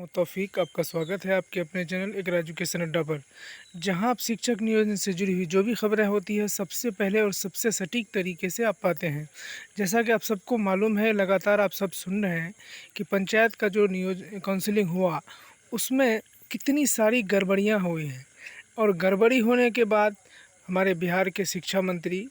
तौफीक, आपका स्वागत है आपके अपने चैनल एग्रा एजुकेशन अड्डा पर, जहां आप शिक्षक नियोजन से जुड़ी हुई जो भी खबरें होती है सबसे पहले और सबसे सटीक तरीके से आप पाते हैं। जैसा कि आप सबको मालूम है, लगातार आप सब सुन रहे हैं कि पंचायत का जो काउंसलिंग हुआ उसमें कितनी सारी गड़बड़ियाँ हुई हैं, और गड़बड़ी होने के बाद हमारे बिहार के शिक्षा मंत्री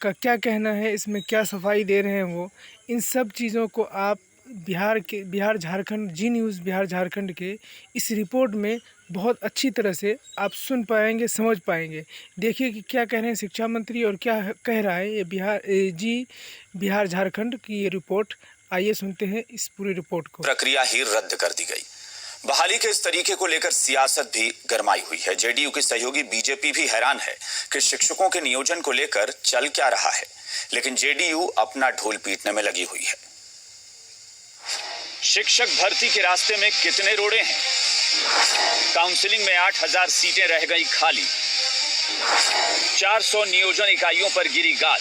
का क्या कहना है, इसमें क्या सफाई दे रहे हैं वो, इन सब चीज़ों को आप बिहार झारखंड जी न्यूज़ बिहार झारखंड के इस रिपोर्ट में बहुत अच्छी तरह से आप सुन पाएंगे, समझ पाएंगे। देखिए कि क्या कह रहे हैं शिक्षा मंत्री और क्या कह रहा है ये बिहार झारखंड की ये रिपोर्ट। आइए सुनते हैं इस पूरी रिपोर्ट को। प्रक्रिया ही रद्द कर दी गई। बहाली के इस तरीके को लेकर सियासत भी गरमाई हुई है। जेडीयू की सहयोगी बीजेपी भी हैरान है कि शिक्षकों के नियोजन को लेकर चल क्या रहा है, लेकिन जेडीयू अपना ढोल पीटने में लगी हुई है। शिक्षक भर्ती के रास्ते में कितने रोड़े हैं? काउंसलिंग में 8000 सीटें रह गई खाली। 400 नियोजन इकाइयों पर गिरी गाज।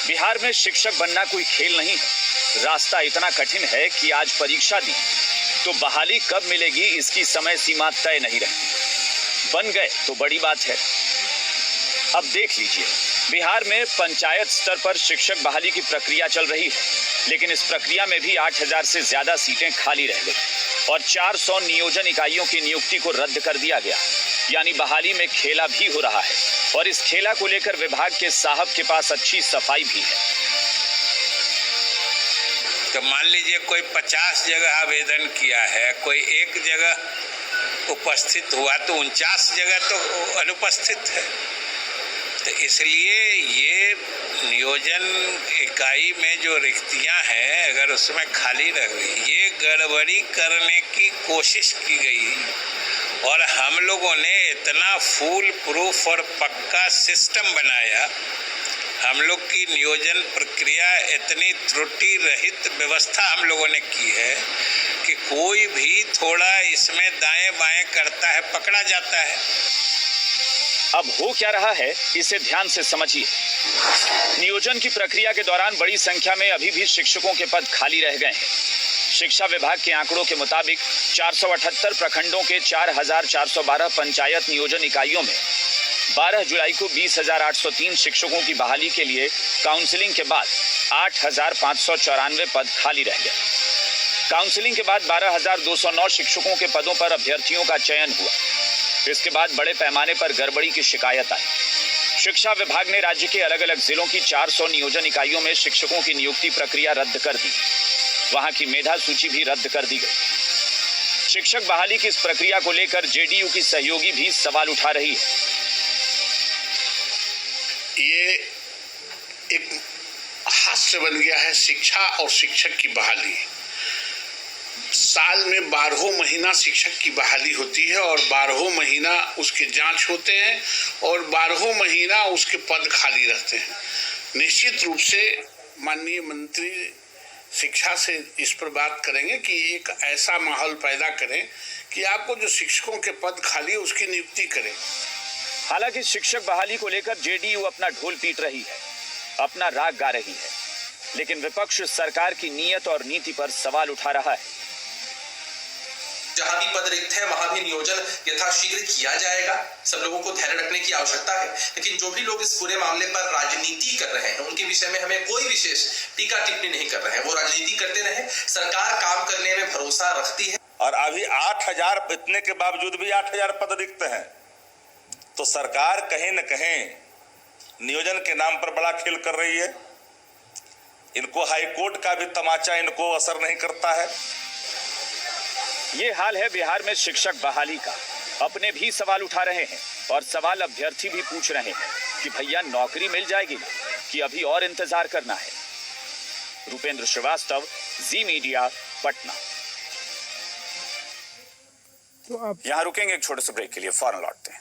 बिहार में शिक्षक बनना कोई खेल नहीं है। रास्ता इतना कठिन है कि आज परीक्षा दी तो बहाली कब मिलेगी इसकी समय सीमा तय नहीं रहती। बन गए तो बड़ी बात है। अब देख लीजिए, बिहार में पंचायत स्तर पर शिक्षक बहाली की प्रक्रिया चल रही है, लेकिन इस प्रक्रिया में भी 8000 से ज्यादा सीटें खाली रह गई और 400 नियोजन इकाइयों की नियुक्ति को रद्द कर दिया गया। यानी बहाली में खेला भी हो रहा है, और इस खेला को लेकर विभाग के साहब के पास अच्छी सफाई भी है। तो मान लीजिए कोई 50 जगह आवेदन किया है, कोई एक जगह उपस्थित हुआ, तो 49 जगह तो अनुपस्थित है। तो इसलिए ये नियोजन इकाई में जो रिक्तियां हैं, अगर उसमें खाली रह गई, ये गड़बड़ी करने की कोशिश की गई। और हम लोगों ने इतना फूल प्रूफ और पक्का सिस्टम बनाया, हम लोग की नियोजन प्रक्रिया इतनी त्रुटि रहित व्यवस्था हम लोगों ने की है कि कोई भी थोड़ा इसमें दाएं बाएं करता है पकड़ा जाता है। अब हो क्या रहा है, इसे ध्यान से समझिए। नियोजन की प्रक्रिया के दौरान बड़ी संख्या में अभी भी शिक्षकों के पद खाली रह गए हैं। शिक्षा विभाग के आंकड़ों के मुताबिक 478 प्रखंडों के 4412 पंचायत नियोजन इकाइयों में 12 जुलाई को 20,803 शिक्षकों की बहाली के लिए काउंसलिंग के बाद 8,594 पद खाली रह गए। काउंसलिंग के बाद 12,209 शिक्षकों के पदों पर अभ्यर्थियों का चयन हुआ। इसके बाद बड़े पैमाने पर गड़बड़ी की शिकायत आई। शिक्षा विभाग ने राज्य के अलग अलग जिलों की 400 नियोजन इकाइयों में शिक्षकों की नियुक्ति प्रक्रिया रद्द कर दी। वहां की मेधा सूची भी रद्द कर दी गई। शिक्षक बहाली की इस प्रक्रिया को लेकर जेडीयू की सहयोगी भी सवाल उठा रही है। ये एक हास्य बन गया है शिक्षा और शिक्षक की बहाली। साल में 12 महीना शिक्षक की बहाली होती है और 12 महीना उसके जांच होते हैं और 12 महीना उसके पद खाली रहते हैं। निश्चित रूप से माननीय मंत्री शिक्षा से इस पर बात करेंगे कि एक ऐसा माहौल पैदा करें कि आपको जो शिक्षकों के पद खाली है उसकी नियुक्ति करें। हालांकि शिक्षक बहाली को लेकर जेडीयू अपना ढोल पीट रही है, अपना राग गा रही है, लेकिन विपक्ष सरकार की नीयत और नीति पर सवाल उठा रहा है। जहां भी पद रिक्त है वहां भी नियोजन यथाशीघ्र किया जाएगा। सब लोगों को ध्यान रखने की आवश्यकता है, लेकिन जो भी लोग इस पूरे मामले पर राजनीति कर रहे हैं उनके विषय में हमें कोई विशेष टीका टिप्पणी नहीं कर रहे हैं। वो राजनीति करते रहे, सरकार काम करने में भरोसा रखती है। और अभी 8000 इतने के बावजूद भी 8000 पद रिक्त हैं, तो सरकार कहीं न कहीं नियोजन के नाम पर बड़ा खेल कर रही है। इनको हाईकोर्ट का भी तमाचा इनको असर नहीं करता है। ये हाल है बिहार में शिक्षक बहाली का। अपने भी सवाल उठा रहे हैं और सवाल अभ्यर्थी भी पूछ रहे हैं कि भैया नौकरी मिल जाएगी कि अभी और इंतजार करना है। रूपेंद्र श्रीवास्तव, जी मीडिया, पटना। तो आप यहाँ रुकेंगे एक छोटे से ब्रेक के लिए, फौरन लौटते हैं।